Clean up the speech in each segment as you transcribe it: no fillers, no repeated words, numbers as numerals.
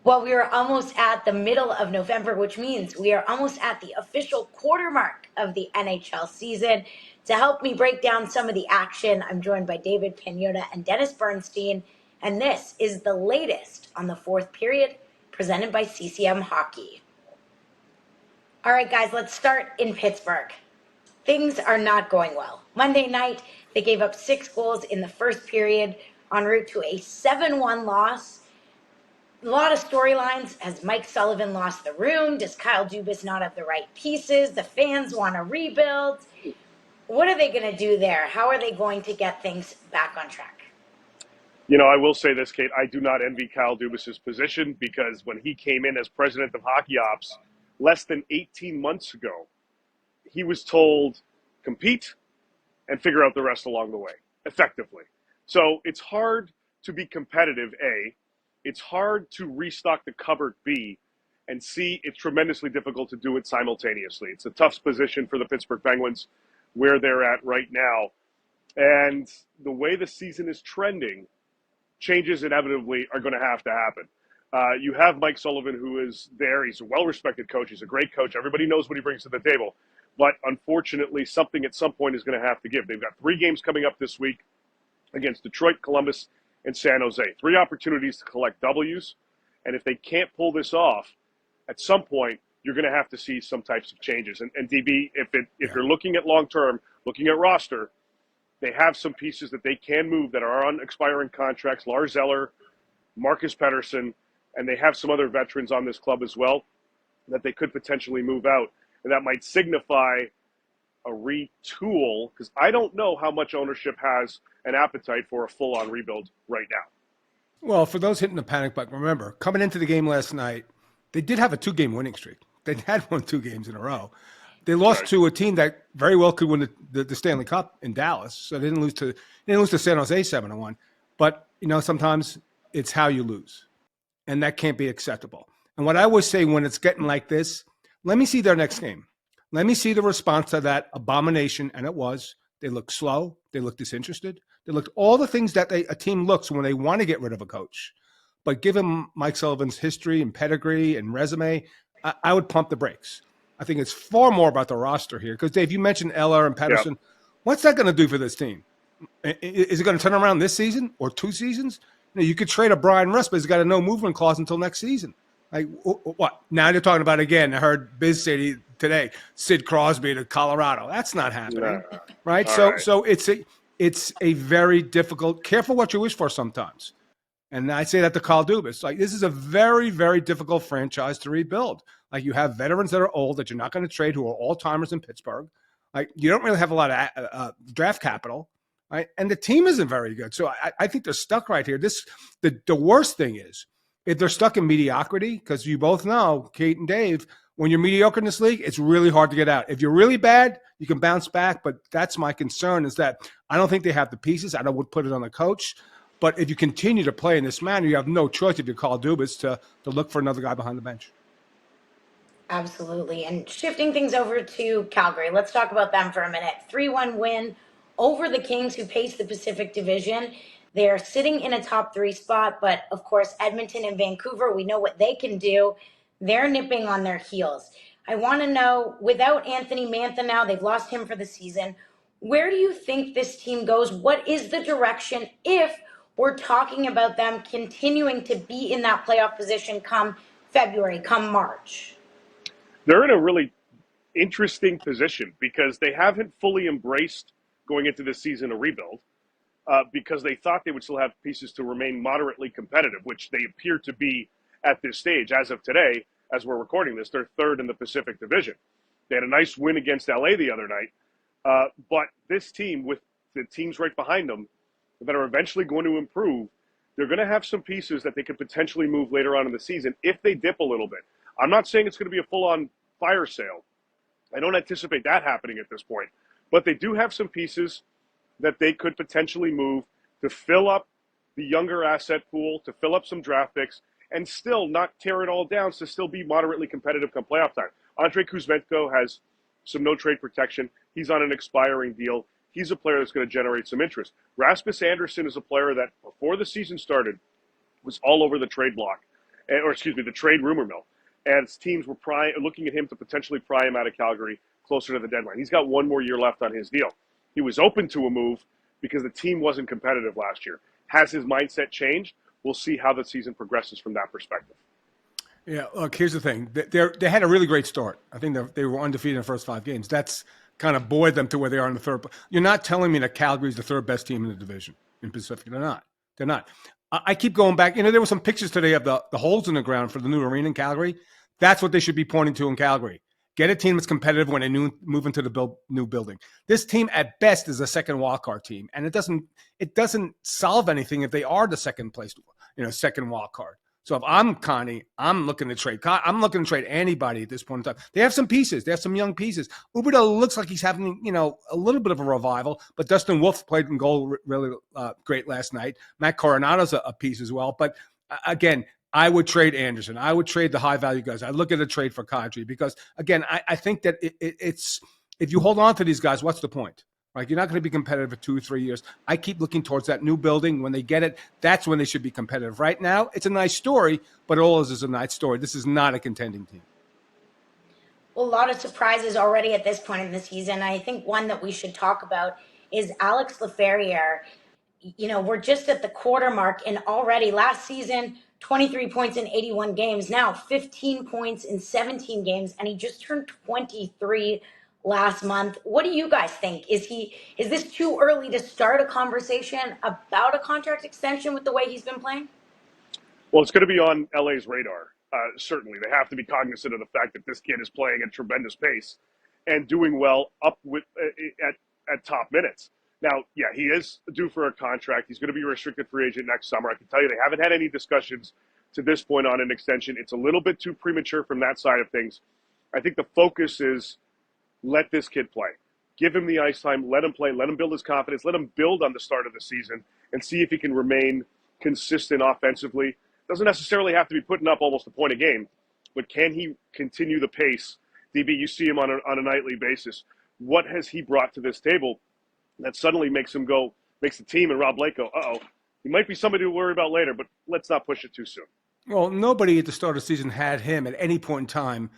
Well, we are almost at the middle of November, which means we are almost at the official quarter mark of the NHL season. To help me break down some of the action, I'm joined by David Pagnotta and Dennis Bernstein, and this is the latest on the fourth period, presented by CCM Hockey. All right, guys, let's start in Pittsburgh. Things are not going well. Monday night, they gave up 6 goals in the first period, en route to a 7-1 loss. A lot of storylines. Has Mike Sullivan lost the room? Does Kyle Dubas not have the right pieces? The fans want to rebuild. What are they going to do there? How are they going to get things back on track? You know, I will say this, Kate. I do not envy Kyle Dubas' position because when he came in as president of hockey ops less than 18 months ago, he was told, compete and figure out the rest along the way, effectively. So it's hard to be competitive, A. It's hard to restock the cupboard, B. And C, it's tremendously difficult to do it simultaneously. It's a tough position for the Pittsburgh Penguins where they're at right now. And the way the season is trending, changes inevitably are going to happen. You have Mike Sullivan, who is there. He's a well-respected coach. He's a great coach. Everybody knows what he brings to the table. But unfortunately, something at some point is going to have to give. They've got 3 games coming up this week against Detroit, Columbus, and San Jose. 3 opportunities to collect W's. And if they can't pull this off, at some point, you're going to have to see some types of changes. And DB, if you're looking at long-term, looking at roster, they have some pieces that they can move that are on expiring contracts. Lars Eller, Marcus Pettersen, and they have some other veterans on this club as well that they could potentially move out. And that might signify a retool, because I don't know how much ownership has an appetite for a full-on rebuild right now. Well, for those hitting the panic button, remember, coming into the game last night, they did have a 2-game winning streak. They had won 2 games in a row. They lost to a team that very well could win the Stanley Cup in Dallas. So they didn't lose to San Jose 7-1. But, you know, sometimes it's how you lose. And that can't be acceptable. And what I always say when it's getting like this, let me see their next game. Let me see the response to that abomination. And it was. They looked slow. They looked disinterested. They looked all the things that a team looks when they want to get rid of a coach. But given Mike Sullivan's history and pedigree and resume, I would pump the brakes. I think it's far more about the roster here. Because, Dave, you mentioned Eller and Pettersen. Yep. What's that going to do for this team? Is it going to turn around this season or 2 seasons? You could trade a Brian Rust, but he's got a no movement clause until next season. Like, what? Now they're talking about, again, I heard Biz say today, Sid Crosby to Colorado. That's not happening, right? So it's a very difficult, careful what you wish for sometimes. And I say that to Kyle Dubas. Like, this is a very, very difficult franchise to rebuild. Like, you have veterans that are old that you're not going to trade who are all-timers in Pittsburgh. Like, you don't really have a lot of draft capital, right? And the team isn't very good. So I think they're stuck right here. The worst thing is if they're stuck in mediocrity, because you both know, Kate and Dave, when you're mediocre in this league, it's really hard to get out. If you're really bad, you can bounce back. But that's my concern, is that I don't think they have the pieces. I don't would put it on the coach. But if you continue to play in this manner, you have no choice if you call Dubas to look for another guy behind the bench. Absolutely. And shifting things over to Calgary, let's talk about them for a minute. 3-1 win over the Kings, who pace the Pacific Division. They're sitting in a top 3 spot, but of course, Edmonton and Vancouver, we know what they can do. They're nipping on their heels. I want to know, without Anthony Mantha now, they've lost him for the season. Where do you think this team goes? What is the direction if we're talking about them continuing to be in that playoff position come February, come March? They're in a really interesting position because they haven't fully embraced going into this season a rebuild because they thought they would still have pieces to remain moderately competitive, which they appear to be at this stage. As of today, as we're recording this, they're 3rd in the Pacific Division. They had a nice win against LA the other night. But this team, with the teams right behind them that are eventually going to improve, they're going to have some pieces that they could potentially move later on in the season if they dip a little bit. I'm not saying it's going to be a full-on fire sale. I don't anticipate that happening at this point. But they do have some pieces that they could potentially move to fill up the younger asset pool, to fill up some draft picks, and still not tear it all down, to still be moderately competitive come playoff time. Andrei Kuzmenko has some no-trade protection. He's on an expiring deal. He's a player that's going to generate some interest. Rasmus Andersson is a player that, before the season started, was all over the trade block. or excuse me, the trade rumor mill, as teams were looking at him to potentially pry him out of Calgary closer to the deadline. He's got 1 more year left on his deal. He was open to a move because the team wasn't competitive last year. Has his mindset changed? We'll see how the season progresses from that perspective. Yeah, look, here's the thing. They had a really great start. I think they were undefeated in the first 5 games. That's kind of buoyed them to where they are in the third. You're not telling me that Calgary's the third best team in the division in Pacific. They're not. They're not. I keep going back. There were some pictures today of the holes in the ground for the new arena in Calgary. That's what they should be pointing to in Calgary. Get a team that's competitive when they move into the new building. This team, at best, is a second wildcard team, and it doesn't solve anything if they are the second place, second wildcard. So if I'm Connie, I'm looking to trade. I'm looking to trade anybody at this point in time. They have some pieces. They have some young pieces. Huberdeau looks like he's having, a little bit of a revival, but Dustin Wolf played in goal really great last night. Matt Coronado's a piece as well. But again, I would trade Anderson. I would trade the high-value guys. I look at a trade for Kadri because, again, I think that it's if you hold on to these guys, what's the point? Right? You're not going to be competitive for 2 or 3 years. I keep looking towards that new building. When they get it, that's when they should be competitive. Right now, it's a nice story, but all is a nice story. This is not a contending team. Well, a lot of surprises already at this point in the season. I think one that we should talk about is Alex Laferriere. We're just at the quarter mark, and already last season, 23 points in 81 games. Now 15 points in 17 games, and he just turned 23 last month. What do you guys think? Is this too early to start a conversation about a contract extension with the way he's been playing? Well, it's going to be on LA's radar. Certainly, they have to be cognizant of the fact that this kid is playing at tremendous pace and doing well up with at top minutes. Now, yeah, he is due for a contract. He's going to be a restricted free agent next summer. I can tell you they haven't had any discussions to this point on an extension. It's a little bit too premature from that side of things. I think the focus is let this kid play. Give him the ice time. Let him play. Let him build his confidence. Let him build on the start of the season and see if he can remain consistent offensively. Doesn't necessarily have to be putting up almost a point a game, but can he continue the pace? DB, you see him on a nightly basis. What has he brought to this table that suddenly makes the team and Rob Blake go, uh-oh, he might be somebody to worry about later, but let's not push it too soon. Well, nobody at the start of the season had him at any point in time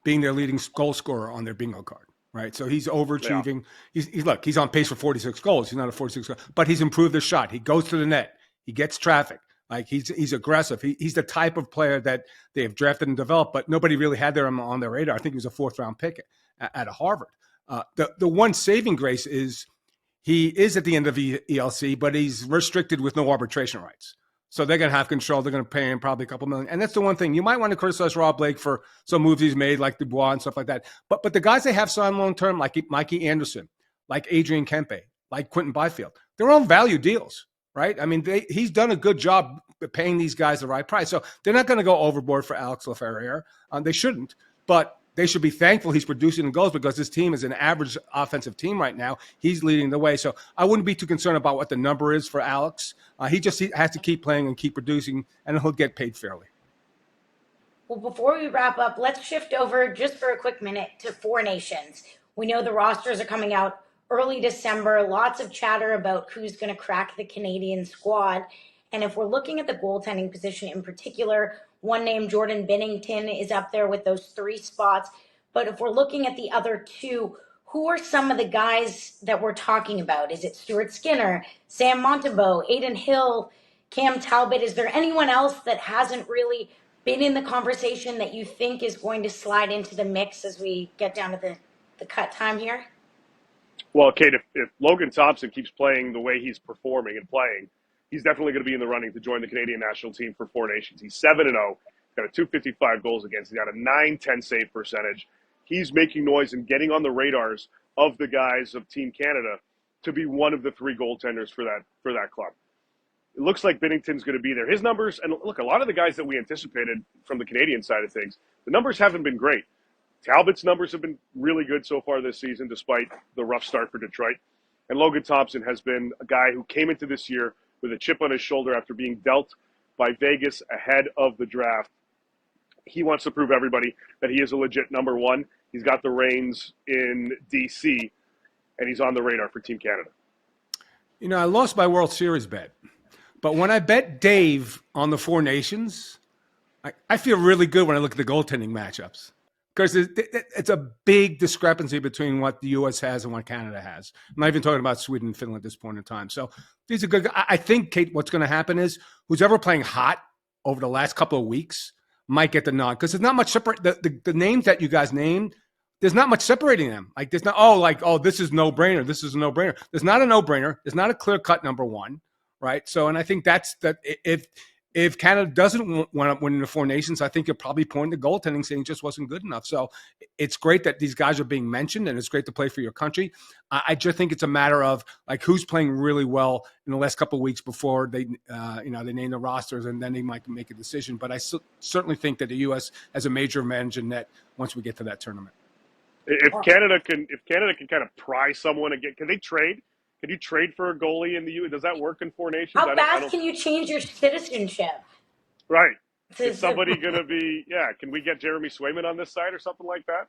being their leading goal scorer on their bingo card, right? So he's overachieving. Yeah. He's on pace for 46 goals. He's not a 46 goal, but he's improved his shot. He goes to the net. He gets traffic. Like he's aggressive. He's the type of player that they have drafted and developed, but nobody really had him on their radar. I think he was a 4th-round pick at Harvard. The one saving grace is he is at the end of ELC, but he's restricted with no arbitration rights. So they're going to have control. They're going to pay him probably a couple million. And that's the one thing. You might want to criticize Rob Blake for some moves he's made, like Dubois and stuff like that. But the guys they have signed long-term, like Mikey Anderson, like Adrian Kempe, like Quentin Byfield, they're all value deals, right? I mean, he's done a good job paying these guys the right price. So they're not going to go overboard for Alex Laferriere. They shouldn't. But they should be thankful he's producing the goals because this team is an average offensive team right now. He's leading the way. So I wouldn't be too concerned about what the number is for Alex. He has to keep playing and keep producing, and he'll get paid fairly. Well, before we wrap up, let's shift over just for a quick minute to Four Nations. We know the rosters are coming out early December. Lots of chatter about who's going to crack the Canadian squad. And if we're looking at the goaltending position in particular, one name, Jordan Binnington, is up there with those 3 spots. But if we're looking at the other 2, who are some of the guys that we're talking about? Is it Stuart Skinner, Sam Montembeault, Aiden Hill, Cam Talbot? Is there anyone else that hasn't really been in the conversation that you think is going to slide into the mix as we get down to the cut time here? Well, Kate, if Logan Thompson keeps playing the way he's performing and playing, he's definitely going to be in the running to join the Canadian national team for Four Nations. He's 7-0, got a 255 goals against. He's got a 910 save percentage. He's making noise and getting on the radars of the guys of Team Canada to be one of the 3 goaltenders for that club. It looks like Binnington's going to be there. His numbers, and look, a lot of the guys that we anticipated from the Canadian side of things, the numbers haven't been great. Talbot's numbers have been really good so far this season, despite the rough start for Detroit. And Logan Thompson has been a guy who came into this year with a chip on his shoulder after being dealt by Vegas ahead of the draft. He wants to prove everybody that he is a legit number 1. He's got the reins in D.C., and he's on the radar for Team Canada. I lost my World Series bet. But when I bet Dave on the Four Nations, I feel really good when I look at the goaltending matchups because it's a big discrepancy between what the U.S. has and what Canada has. I'm not even talking about Sweden and Finland at this point in time. So these are good. I think, Kate, what's going to happen is who's ever playing hot over the last couple of weeks might get the nod because there's not much separate. The names that you guys named, there's not much separating them. Like there's not, this is no brainer. This is a no brainer. There's not a no brainer. There's not a clear cut number one, right? So, and I think that's that if Canada doesn't want to win the Four Nations, I think you're probably pointing to goaltending saying it just wasn't good enough. So it's great that these guys are being mentioned and it's great to play for your country. I just think it's a matter of like who's playing really well in the last couple of weeks before they name the rosters and then they might make a decision. But I certainly think that the U.S. has a major advantage in net once we get to that tournament. If Canada can kind of pry someone again, can they trade? Can you trade for a goalie in the U.S.? Does that work in Four Nations? How fast can you change your citizenship? Right. Is somebody going to be, can we get Jeremy Swayman on this side or something like that?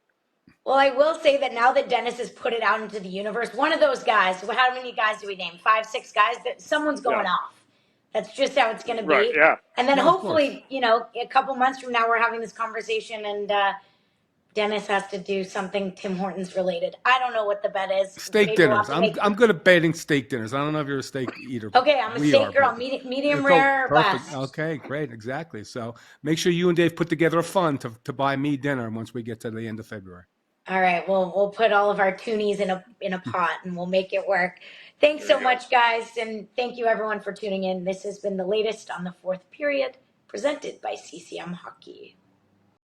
Well, I will say that now that Dennis has put it out into the universe, one of those guys, how many guys do we name? 5, 6 guys? That someone's going off. That's just how it's going to be. Right, yeah. And then hopefully, a couple months from now, we're having this conversation and Dennis has to do something Tim Hortons related. I don't know what the bet is. Steak dinners. I'm good at betting steak dinners. I don't know if you're a steak eater. Okay, I'm a steak girl. Medium rare, best. Okay, great. Exactly. So make sure you and Dave put together a fund to buy me dinner once we get to the end of February. All right. Well, we'll put all of our toonies in a pot and we'll make it work. Thanks so much, guys. And thank you, everyone, for tuning in. This has been the latest on the fourth period presented by CCM Hockey.